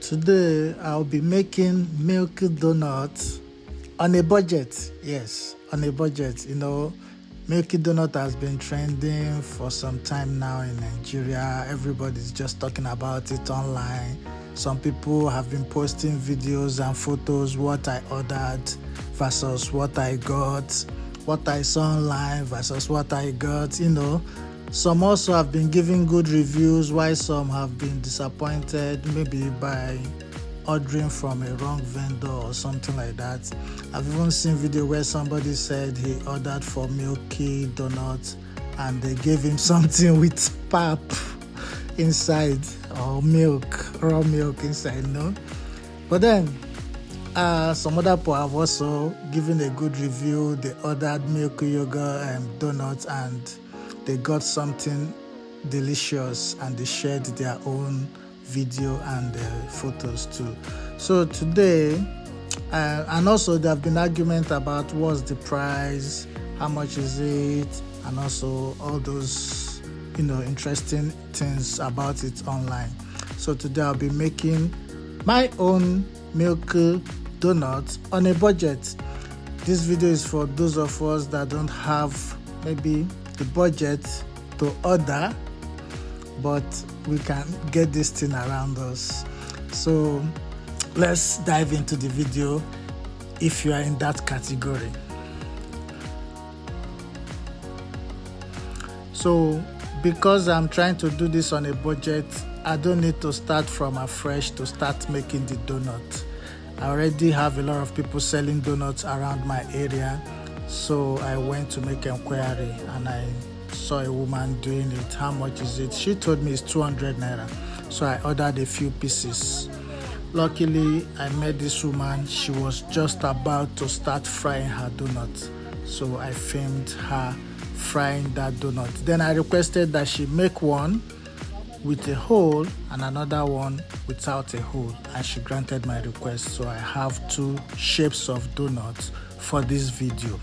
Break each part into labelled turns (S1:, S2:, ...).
S1: Today I'll be making Milky Donut on a budget. Yes, on a budget. You know, Milky Donut has been trending for some time now in Nigeria. Everybody's just talking about it online. Some people have been posting videos and photos, what I ordered versus what I got, what I saw online versus what I got, you know. Some also have been giving good reviews, while some have been disappointed, maybe by ordering from a wrong vendor or something like that. I've even seen video where somebody said he ordered for Milky Donut and they gave him something with pap inside, or milk, raw milk inside, no? But then some other people have also given a good review. They ordered Milky yogurt and donuts and they got something delicious and they shared their own video and photos too. So today, and also there have been arguments about what's the price, how much is it, and also all those, you know, interesting things about it online. So today I'll be making my own Milky Donut on a budget. This video is for those of us that don't have maybe the budget to order, but we can get this thing around us. So let's dive into the video if you are in that category. So because I'm trying to do this on a budget, I don't need to start from afresh to start making the donut. I already have a lot of people selling donuts around my area, so I went to make inquiry and I saw a woman doing it. How much is it? She told me it's 200 naira. So I ordered a few pieces. Luckily, I met this woman. She was just about to start frying her donut. So I filmed her frying that donut. Then I requested that she make one with a hole and another one without a hole, and she granted my request. So I have two shapes of donuts for this video.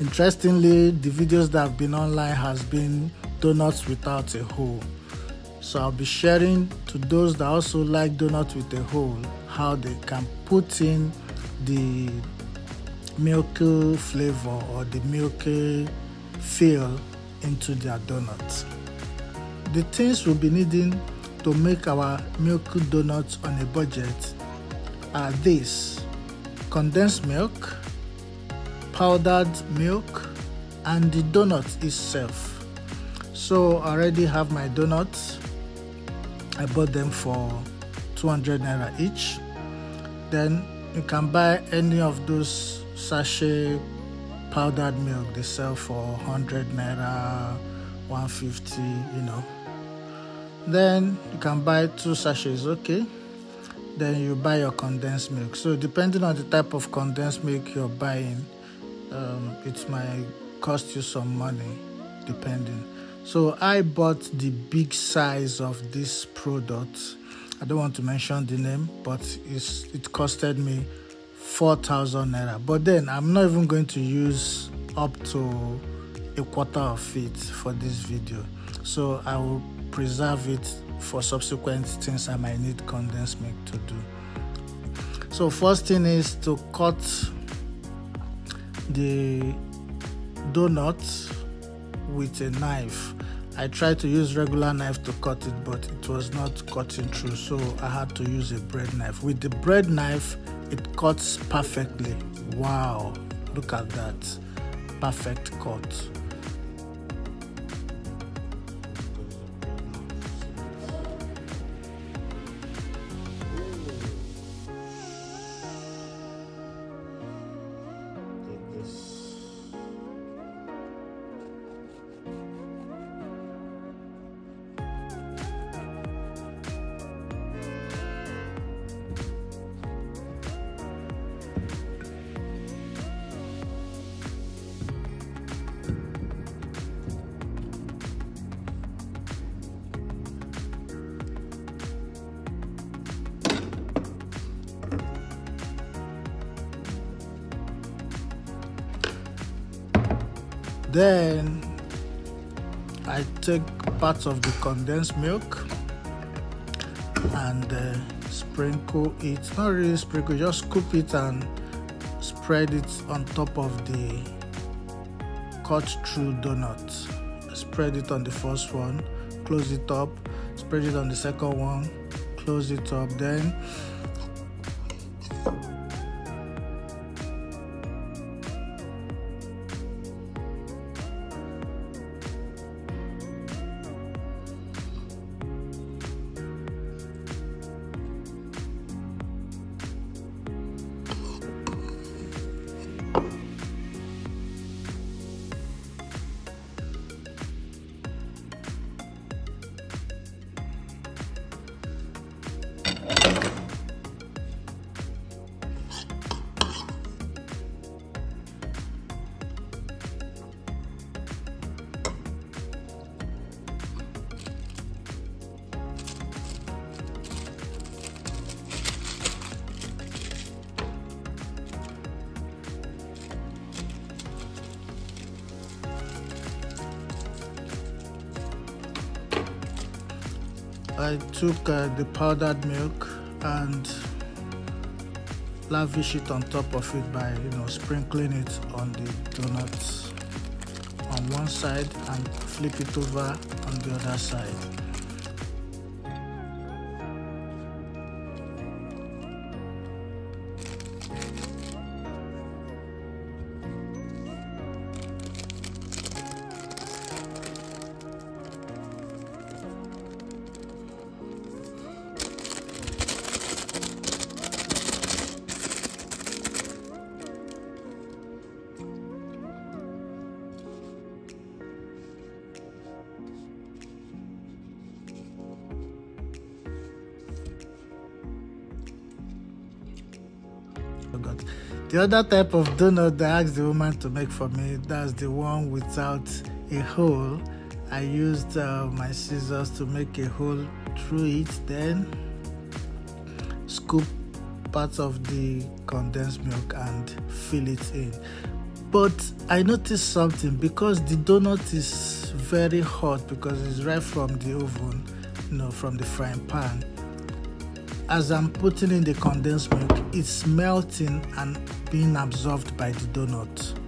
S1: Interestingly, the videos that have been online has been donuts without a hole. So I'll be sharing to those that also like donuts with a hole how they can put in the milky flavor or the milky feel into their donuts. The things we'll be needing to make our Milky Donuts on a budget are this: condensed milk, powdered milk, and the donut itself. So I already have my donuts. I bought them for 200 naira each. Then you can buy any of those sachet powdered milk. They sell for 100 naira, 150, you know. Then you can buy 2 sachets, okay? Then you buy your condensed milk. So depending on the type of condensed milk you're buying, it might cost you some money depending. So I bought the big size of this product. I don't want to mention the name, but it costed me 4,000 naira. But then I'm not even going to use up to a quarter of it for this video. So I will preserve it for subsequent things I might need condensed milk to do. So first thing is to cut the donut with a knife. I tried to use regular knife to cut it, but it was not cutting through, so I had to use a bread knife. With the bread knife, it cuts perfectly. Wow, look at that, perfect cut. Then I take part of the condensed milk and sprinkle it, not really sprinkle, just scoop it and spread it on top of the cut through donut. Spread it on the first one, close it up, spread it on the second one, close it up. Then I took the powdered milk and lavish it on top of it by sprinkling it on the donuts on one side and flip it over on the other side. The other type of donut that I asked the woman to make for me, that's the one without a hole. I used my scissors to make a hole through it, then scoop part of the condensed milk and fill it in. But I noticed something, because the donut is very hot because it's right from the oven, from the frying pan. As I'm putting in the condensed milk, it's melting and being absorbed by the donut.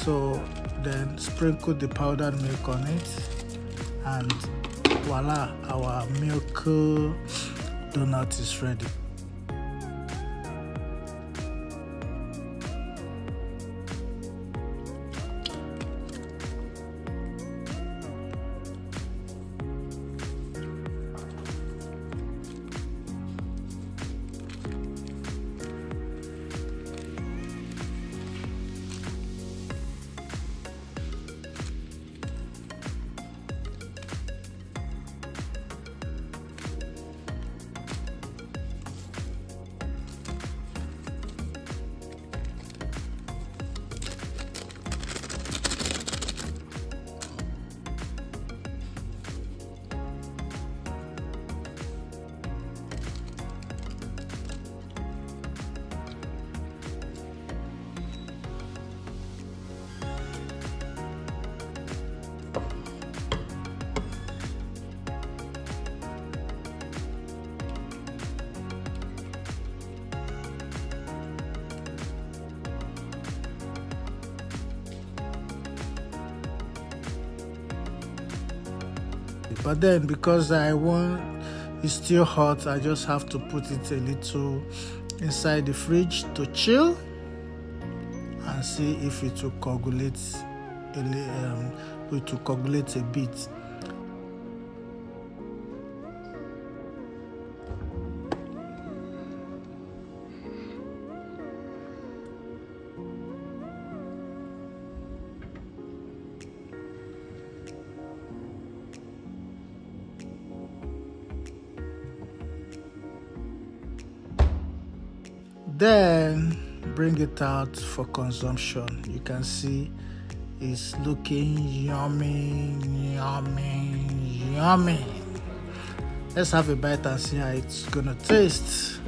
S1: So then sprinkle the powdered milk on it, and voila, our milk donut is ready. But then because I want it's still hot, I just have to put it a little inside the fridge to chill and see if it will coagulate a bit. Then bring it out for consumption. You can see it's looking yummy. Let's have a bite and see how it's gonna taste.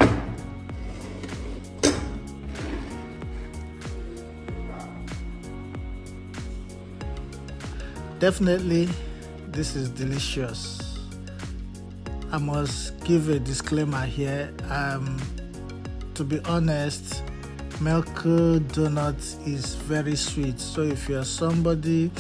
S1: Definitely, this is delicious. I must give a disclaimer here. To be honest, Milky Donut is very sweet. So if you are somebody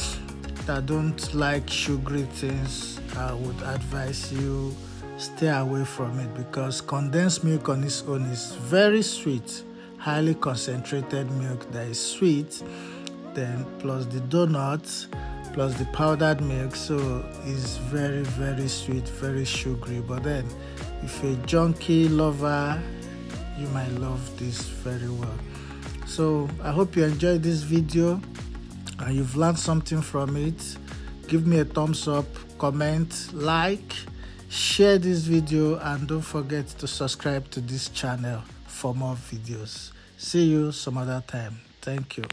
S1: that don't like sugary things, I would advise you stay away from it, because condensed milk on its own is very sweet, highly concentrated milk that is sweet, then plus the donuts, plus the powdered milk, so it's very, very sweet, very sugary. But then if you're a junkie lover, you might love this very well. So I hope you enjoyed this video and you've learned something from it. Give me a thumbs up, comment, like, share this video, and don't forget to subscribe to this channel for more videos. See you some other time. Thank you.